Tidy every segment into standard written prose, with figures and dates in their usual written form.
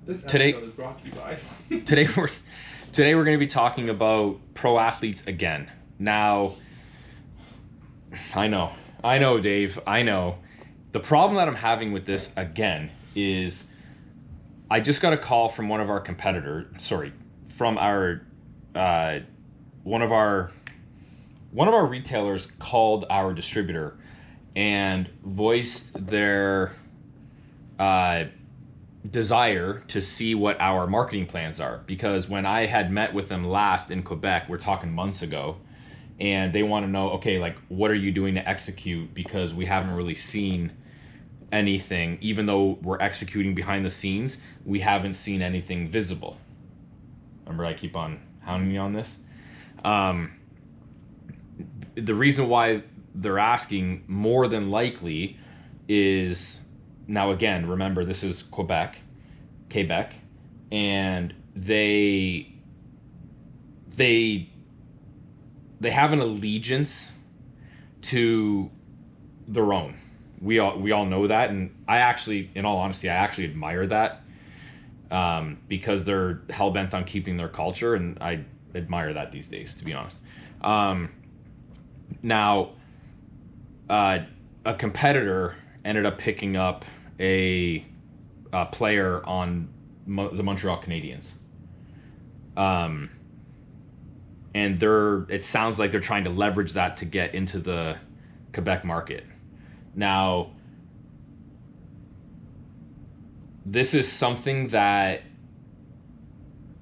This Today, episode is brought to you by. today we're going to be talking about pro athletes again. Now, I know, Dave. I know. The problem that I'm having with this again is I just got a call from one of our competitors. Sorry, from our one of our retailers called our distributor and voiced their desire to see what our marketing plans are, because when I had met with them last in Quebec, we're talking months ago, and they want to know, okay, like, what are you doing to execute, because we haven't really seen anything. Even though we're executing behind the scenes, we haven't seen anything visible. Remember, I keep on hounding you on this. The reason why they're asking more than likely is, now again, remember, this is Quebec, and they have an allegiance to their own. We all know that, and I actually, in all honesty, I actually admire that, because they're hell bent on keeping their culture, and I admire that these days, to be honest. Now, a competitor ended up picking up a player on the Montreal Canadiens. And it sounds like they're trying to leverage that to get into the Quebec market. Now, this is something that,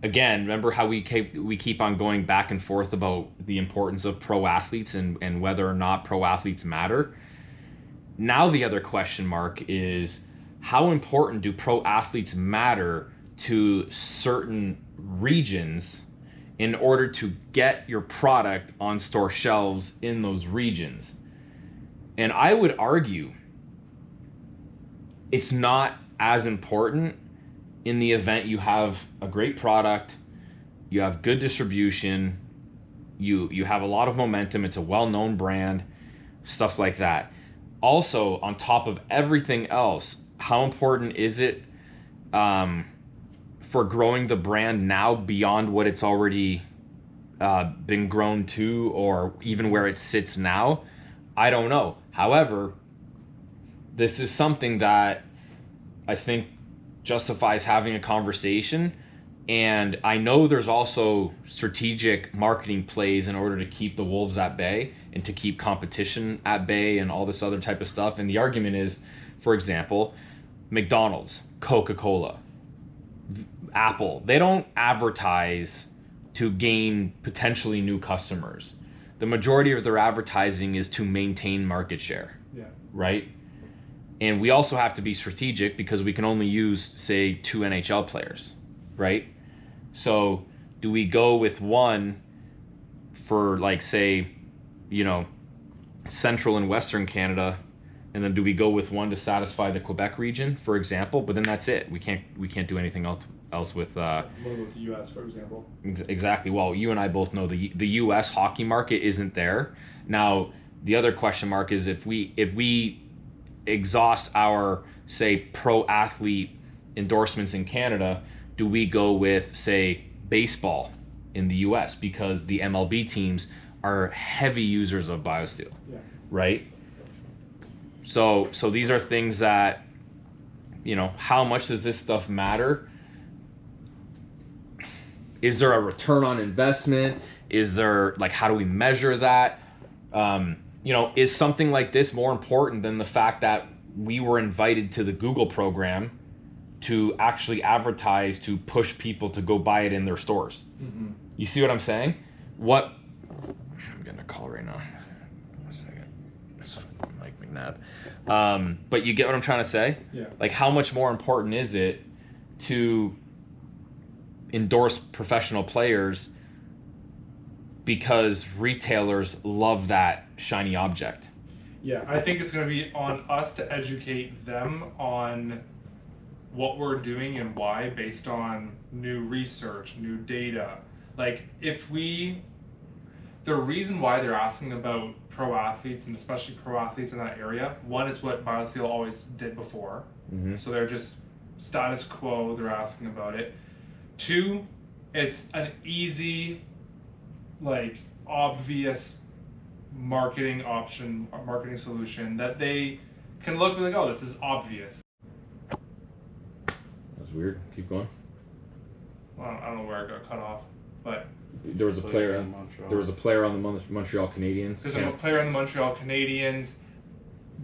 again, remember how we keep on going back and forth about the importance of pro athletes and whether or not pro athletes matter? Now the other question mark is, how important do pro athletes matter to certain regions in order to get your product on store shelves in those regions? And I would argue it's not as important in the event you have a great product, you have good distribution, you have a lot of momentum, it's a well-known brand, stuff like that. Also, on top of everything else, how important is it for growing the brand now beyond what it's already been grown to, or even where it sits now? I don't know. However, this is something that I think justifies having a conversation. And I know there's also strategic marketing plays in order to keep the wolves at bay and to keep competition at bay and all this other type of stuff. And the argument is, for example, McDonald's, Coca-Cola, Apple, they don't advertise to gain potentially new customers. The majority of their advertising is to maintain market share. Yeah. Right? And we also have to be strategic because we can only use, say, 2 NHL players, right? So do we go with one for, like, say, Central and Western Canada, and then do we go with one to satisfy the Quebec region, for example? But then that's it. We can't do anything else with. What about the U.S., for example? Exactly. Well, you and I both know the U.S. hockey market isn't there. Now, the other question mark is if we exhaust our, say, pro athlete endorsements in Canada, do we go with, say, baseball in the U.S. because the MLB teams are heavy users of BioSteel, right? So these are things that, how much does this stuff matter? Is there a return on investment? Is there, like, how do we measure that? Is something like this more important than the fact that we were invited to the Google program to actually advertise, to push people to go buy it in their stores? Mm-hmm. You see what I'm saying? I'm getting a call right now. One second. It's Mike McNabb. But you get what I'm trying to say? Yeah. Like, how much more important is it to endorse professional players because retailers love that shiny object? Yeah, I think it's going to be on us to educate them on what we're doing and why, based on new research, new data. Like, the reason why they're asking about pro athletes, and especially pro athletes in that area, one, it's what BioSteel always did before. Mm-hmm. So they're just status quo. They're asking about it. 2, it's an easy, like, obvious marketing option, or marketing solution that they can look and be like, oh, this is obvious. That's weird. Keep going. Well, I don't know where I got cut off, but there was a player on the Montreal Canadiens. There's a player on the Montreal Canadiens.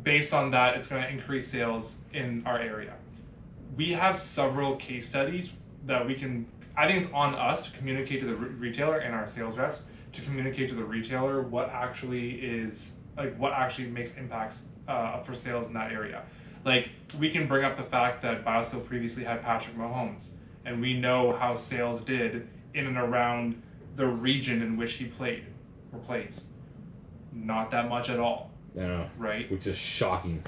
Based on that, it's going to increase sales in our area. We have several case studies that we can. I think it's on us to communicate to the retailer and our sales reps to communicate to the retailer what actually makes impacts for sales in that area. Like, we can bring up the fact that BioSteel previously had Patrick Mahomes, and we know how sales did in and around the region in which he played or plays. Not that much at all. Yeah. Right? Which is shocking.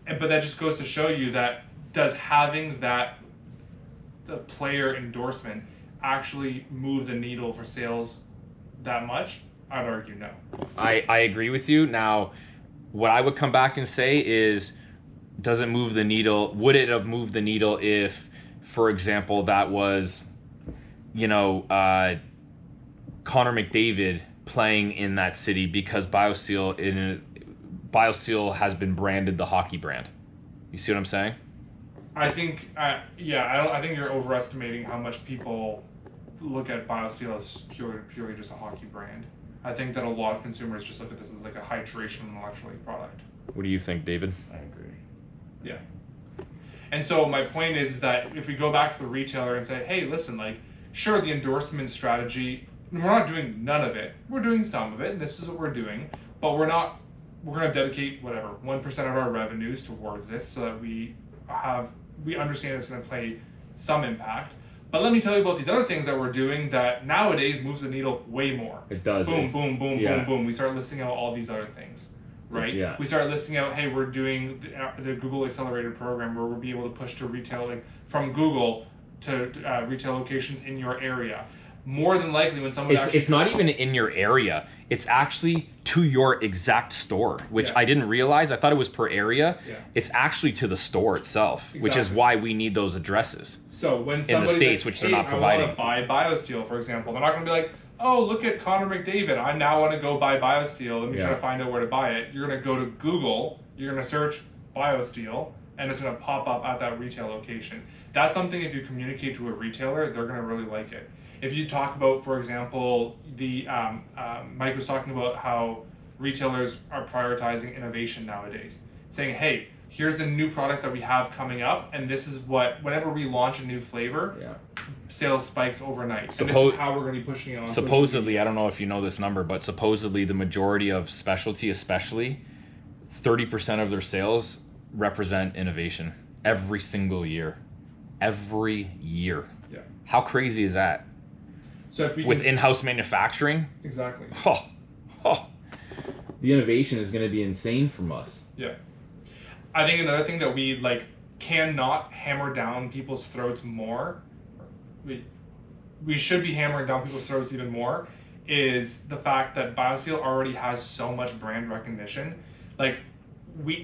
But that just goes to show you that does having the player endorsement actually move the needle for sales that much? I'd argue no. I agree with you. Now, what I would come back and say is, does it move the needle? Would it have moved the needle if, for example, that was, Connor McDavid playing in that city because BioSteel has been branded the hockey brand? You see what I'm saying? I think, I think you're overestimating how much people look at BioSteel as purely just a hockey brand. I think that a lot of consumers just look at this as like a hydration and electrolyte product. What do you think, David? I agree. Yeah. And so my point is that if we go back to the retailer and say, hey, listen, like, sure, the endorsement strategy, we're not doing none of it. We're doing some of it, and this is what we're doing, but we're going to dedicate, 1% of our revenues towards this so that we understand it's going to play some impact. But let me tell you about these other things that we're doing that nowadays moves the needle way more. It does. Boom, boom, boom, boom, boom. We start listing out all these other things, right? Yeah. We start listing out, hey, we're doing the Google Accelerated program where we'll be able to push to retail, from Google to retail locations in your area. More than likely, when someone it's not even in your area. It's actually to your exact store, which I didn't realize. I thought it was per area. Yeah. It's actually to the store itself, which is why we need those addresses. So when in the States, which they're not providing. I want to buy BioSteel, for example, they're not going to be like, oh, look at Connor McDavid. I now want to go buy BioSteel. Let me try to find out where to buy it. You're going to go to Google. You're going to search BioSteel, and it's going to pop up at that retail location. That's something, if you communicate to a retailer, they're going to really like it. If you talk about, for example, Mike was talking about how retailers are prioritizing innovation nowadays, saying, hey, here's the new products that we have coming up, and this is whenever we launch a new flavor, sales spikes overnight. And this is how we're going to be pushing it on. Supposedly, I don't know if you know this number, but supposedly the majority of specialty, especially, 30% of their sales represent innovation every single year. Every year. Yeah. How crazy is that? So if we with in-house manufacturing? Exactly. The innovation is going to be insane from us. Yeah. I think another thing that we cannot hammer down people's throats more, we should be hammering down people's throats even more, is the fact that BioSteel already has so much brand recognition. Like,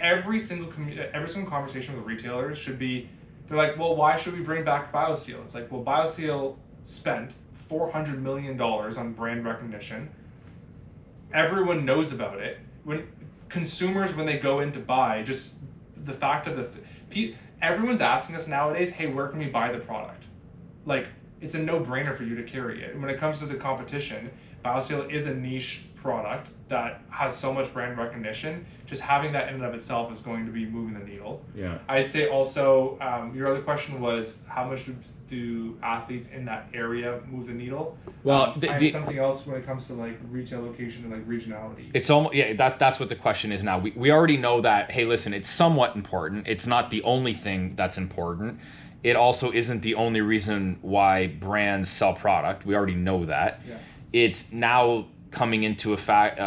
every single conversation with retailers should be, they're like, well, why should we bring back BioSteel? It's like, well, BioSteel spent $400 million on brand recognition. Everyone knows about it. When consumers, when they go in to buy, just the fact of everyone's asking us nowadays, hey, where can we buy the product? Like, it's a no-brainer for you to carry it. And when it comes to the competition, BioSteel is a niche product that has so much brand recognition. Just having that in and of itself is going to be moving the needle. Yeah. I'd say also, your other question was, how much do athletes in that area move the needle? Well, something else when it comes to retail location and regionality. It's almost that's what the question is now. We already know that. Hey, listen, it's somewhat important. It's not the only thing that's important. It also isn't the only reason why brands sell product. We already know that. Yeah. It's now coming into effect.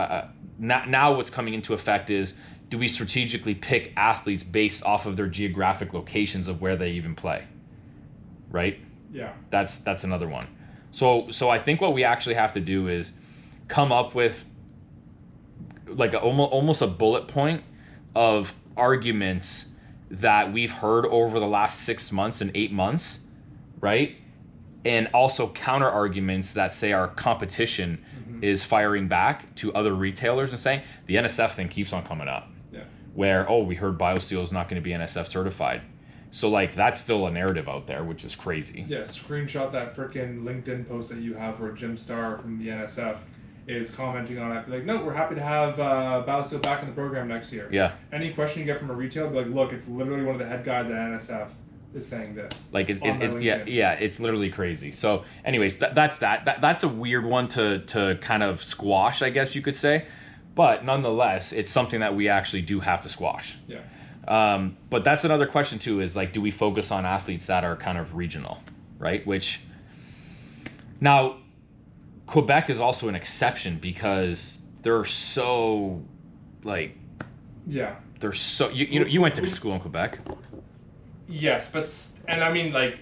Now what's coming into effect is, do we strategically pick athletes based off of their geographic locations of where they even play? Right? Yeah. That's another one. So I think what we actually have to do is come up with almost a bullet point of arguments that we've heard over the last 6 months and 8 months, right? And also counter arguments that say our competition is firing back to other retailers and saying the NSF thing keeps on coming up. Yeah. Where, we heard BioSteel is not going to be NSF certified. So, like, that's still a narrative out there, which is crazy. Yeah, screenshot that freaking LinkedIn post that you have where Jim Starr from the NSF is commenting on it. Be like, no, we're happy to have BioSteel back in the program next year. Yeah. Any question you get from a retailer, be like, look, it's literally one of the head guys at NSF is saying this. Like, it's literally crazy. So, anyways, that's a weird one to kind of squash, I guess you could say. But nonetheless, it's something that we actually do have to squash. Yeah. But that's another question too, is like, do we focus on athletes that are kind of regional, right? Which, now, Quebec is also an exception because they're so, like... Yeah. They're so... You went to school in Quebec. Yes, but... And I mean, like...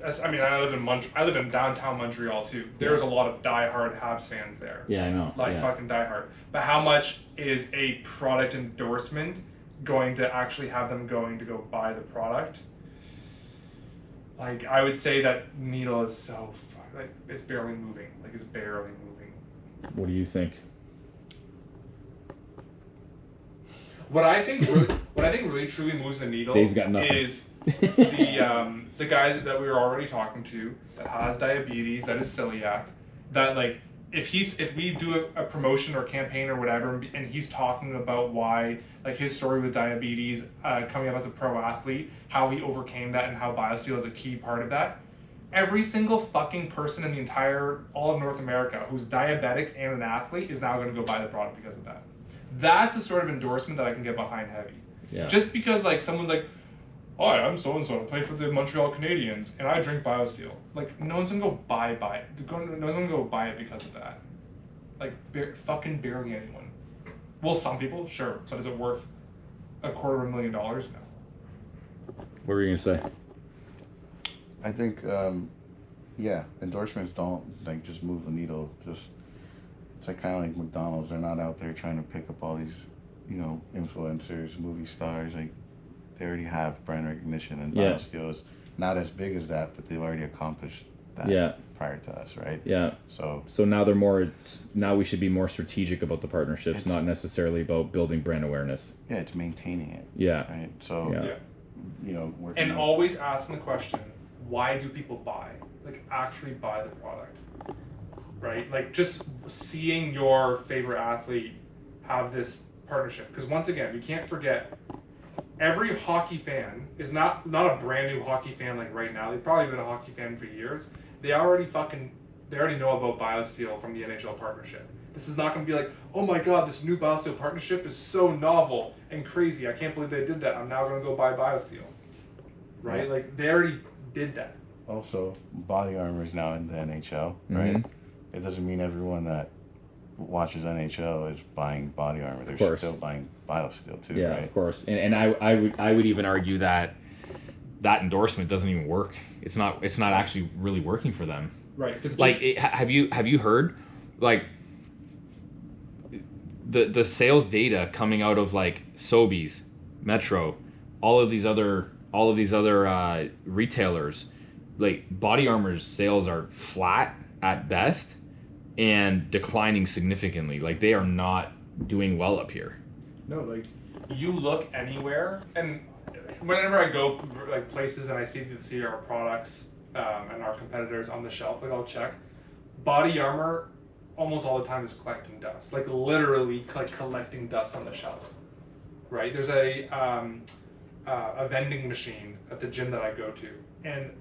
I live in downtown Montreal too. There's a lot of diehard Habs fans there. Yeah, I know. Fucking diehard. But how much is a product endorsement going to actually have them going to go buy the product? Like, I would say that needle is so... Like, it's barely moving. Like, it's barely moving. What do you think? What I think really truly moves the needle Dave's got nothing. Is the guy that we were already talking to that has diabetes, that is celiac, that, like, if we do a promotion or campaign or whatever, and he's talking about why, like, his story with diabetes, coming up as a pro athlete, how he overcame that, and how BioSteel is a key part of that, every single fucking person in all of North America who's diabetic and an athlete is now going to go buy the product because of that. That's the sort of endorsement that I can get behind heavy. Yeah. Just because, like, someone's like, hi, I'm so-and-so, I play for the Montreal Canadiens, and I drink BioSteel. Like, no one's going to go buy it. No one's going to go buy it because of that. Like, fucking barely anyone. Well, some people, sure, but is it worth $250,000? No. What were you going to say? I think, endorsements don't, like, just move the needle. It's like kind of like McDonald's. They're not out there trying to pick up all these, influencers, movie stars. Like, they already have brand recognition, and BioSteel is not as big as that, but they've already accomplished that prior to us, right? Yeah. So now now we should be more strategic about the partnerships, not necessarily about building brand awareness. Yeah, it's maintaining it. Yeah. Right. So, and always asking the question, why do people buy? Like, actually buy the product, right? Like, just seeing your favorite athlete have this partnership, because once again, we can't forget, every hockey fan is not a brand new hockey fan like right now. They've probably been a hockey fan for years. They already know about BioSteel from the NHL partnership. This is not going to be like, oh my god, this new BioSteel partnership is so novel and crazy. I can't believe they did that. I'm now going to go buy BioSteel. Right? Yeah. Like, they already did that. Also, Body Armor is now in the NHL, right? It doesn't mean everyone that watches NHL is buying Body Armor. They're still buying BioSteel too, yeah, right? of course. And I would even argue that endorsement doesn't even work. It's not actually really working for them. Right. Like, have you heard, like, the sales data coming out of, like, Sobeys, Metro, all of these other retailers, like, Body Armor's sales are flat at best and declining significantly. Like, they are not doing well up here. No, like, you look anywhere, and whenever I go, like, places and I see our products and our competitors on the shelf, like, I'll check. Body Armor almost all the time is collecting dust, like, literally, like, collecting dust on the shelf, right? There's a vending machine at the gym that I go to, and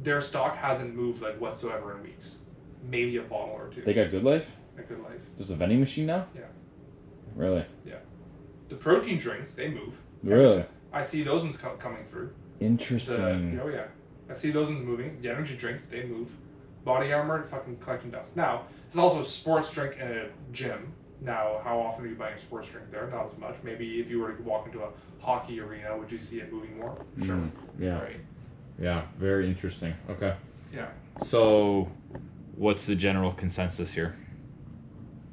their stock hasn't moved, like, whatsoever in weeks. Maybe a bottle or two. They got Good Life? A Good Life. There's a vending machine now? Yeah. Really? Yeah. The protein drinks, they move. Really? I see those ones coming through. Interesting. Oh yeah. I see those ones moving. The energy drinks, they move. Body Armor, fucking collecting dust. Now, there's also a sports drink in a gym. Now, how often are you buying a sports drink there? Not as much. Maybe if you were to walk into a hockey arena, would you see it moving more? Sure. Yeah. Right. Yeah, very interesting. Okay. Yeah. So, what's the general consensus here?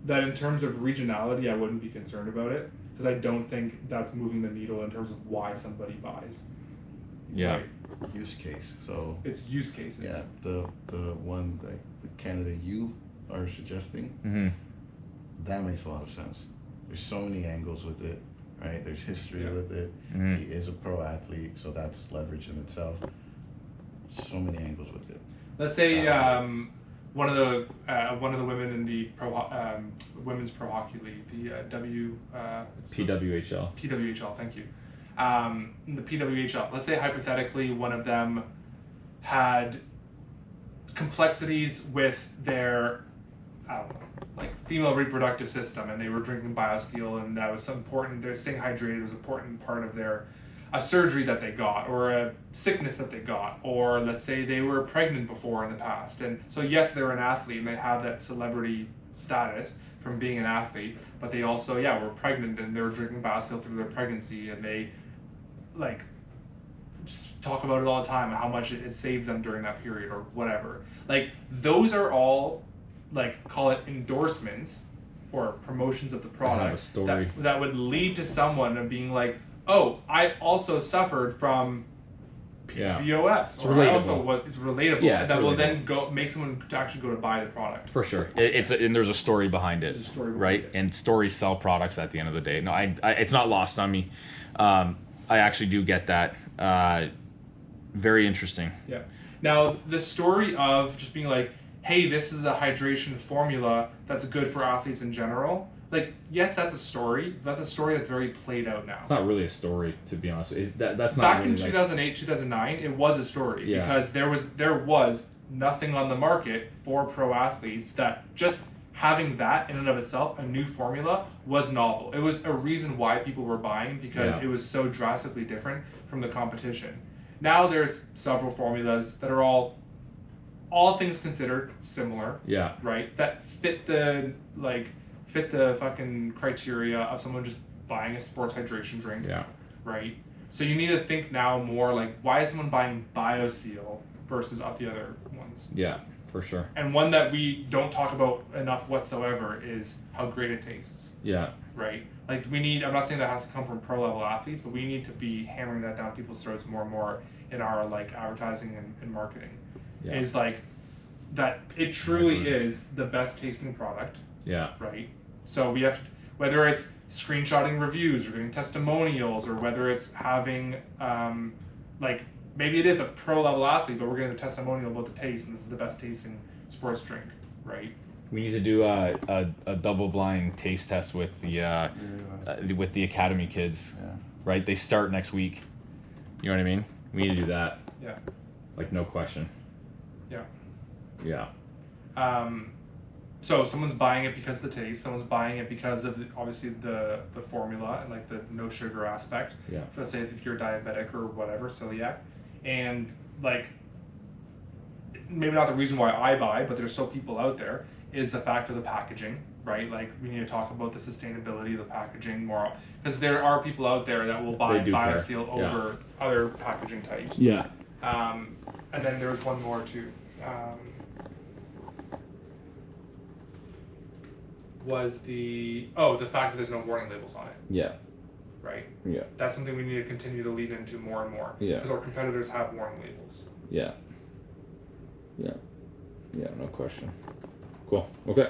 That in terms of regionality, I wouldn't be concerned about it. because I don't think that's moving the needle in terms of why somebody buys. Yeah. Right? Use case. So It's use cases. yeah, the one like the candidate you are suggesting, Mm-hmm. that makes a lot of sense. There's so many angles with it, right? There's history with it. Mm-hmm. He is a pro athlete, so that's leverage in itself. So many angles with it. Let's say one of the women in the women's pro hockey league, the PWHL. PWHL. Thank you. In the PWHL, let's say hypothetically one of them had complexities with their like female reproductive system, and they were drinking BioSteel, and that was some important. Their staying hydrated was an important part of their a surgery that they got, or a sickness that they got, or let's say they were pregnant before in the past, and so yes, they're an athlete and they have that celebrity status from being an athlete, but they also were pregnant and they were drinking BioSteel through their pregnancy, and they like talk about it all the time and how much it saved them during that period or whatever. Like those are all like call it endorsements or promotions of the product a story. that would lead to someone of being like, oh, I also suffered from PCOS, It's or I also it's relatable. Yeah, it's that will relatable. then go make someone to actually go to buy the product. For sure, and there's a story behind it, There's a story behind right? it. And stories sell products at the end of the day. No, I it's not lost on me. I actually do get that. Very interesting. Yeah. Now, the story of just being like, hey, this is a hydration formula that's good for athletes in general. Like, yes, that's a story. That's a story that's very played out now. It's not really a story, to be honest. That's not Back really in 2008, 2009, it was a story Yeah. because there was nothing on the market for pro athletes that just having that in and of itself, a new formula, was novel. It was a reason why people were buying because Yeah. it was so drastically different from the competition. Now there's several formulas that are all things considered similar, Yeah. right? That fit the fucking criteria of someone just buying a sports hydration drink, Yeah. right? So you need to think now more like, why is someone buying BioSteel versus the other ones? Yeah, for sure. And one that we don't talk about enough whatsoever is how great it tastes, Yeah. right? Like I'm not saying that has to come from pro level athletes, but we need to be hammering that down people's throats more and more in our like advertising and marketing. Yeah. Is like that it truly is the best tasting product, Yeah. right? So we have to, whether it's screenshotting reviews or getting testimonials, or whether it's having like maybe it is a pro level athlete, but we're getting a testimonial about the taste, and this is the best tasting sports drink, right? We need to do a double blind taste test with the academy kids, Yeah. right? They start next week. You know what I mean? We need to do that. Yeah. Like, no question. Yeah. Yeah. So someone's buying it because of the taste. Someone's buying it because of obviously the formula and like the no sugar aspect. Yeah. Let's say if you're diabetic or whatever, celiac, and like maybe not the reason why I buy, but there's still people out there, is the fact of the packaging, right? Like we need to talk about the sustainability of the packaging more, because there are people out there that will buy They do care. BioSteel Yeah. over other packaging types. Yeah. And then there was one more too. Was the fact that there's no warning labels on it, Yeah. right? Yeah. That's something we need to continue to lead into more and more. Yeah. Because our competitors have warning labels. Yeah. Yeah. Yeah, no question. Cool. Okay.